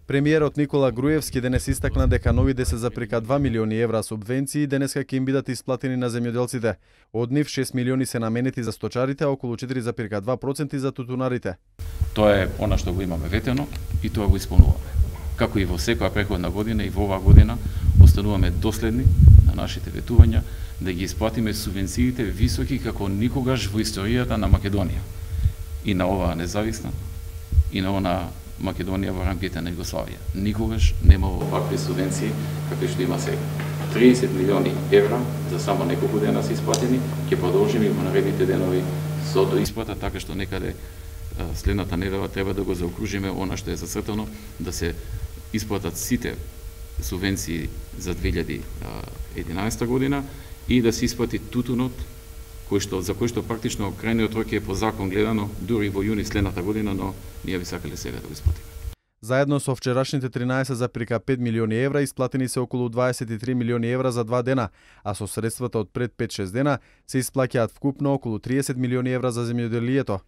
Премиерот Никола Груевски денес истакна дека новите се за прека 2 милиони евра субвенции денеска ќе им бидат исплатени на земјоделците. Од нив 6 милиони се наменети за сточарите, а околу 4,2% за тутунарите. Тоа е она што го имаме ветено и тоа го исполнуваме. Како и во секоја претходна година и во оваа година остануваме доследни на нашите ветувања да ги исплатиме субвенциите високи како никогаш во историјата на Македонија. И на оваа независна и на она Македонија во рамките на Југославија. Никогаш немало вакви субвенции какви што има сега. 30 милиони евра за само неколку дена се исплатени, ќе продолжиме во наредните денови со доисплата, така што некаде следната недела треба да го заокружиме она што е зацртано, да се исплатат сите субвенции за 2011 година и да се исплати тутунот за кој што практично крајниот рок е по закон гледано дури во јуни следната година, но ние би сакале сега да го исплатиме. Заедно со вчерашните 13,5 милиони евра исплатени се околу 23 милиони евра за 2 дена, а со средствата од пред 5-6 дена се исплаќаат вкупно околу 30 милиони евра за земјоделието.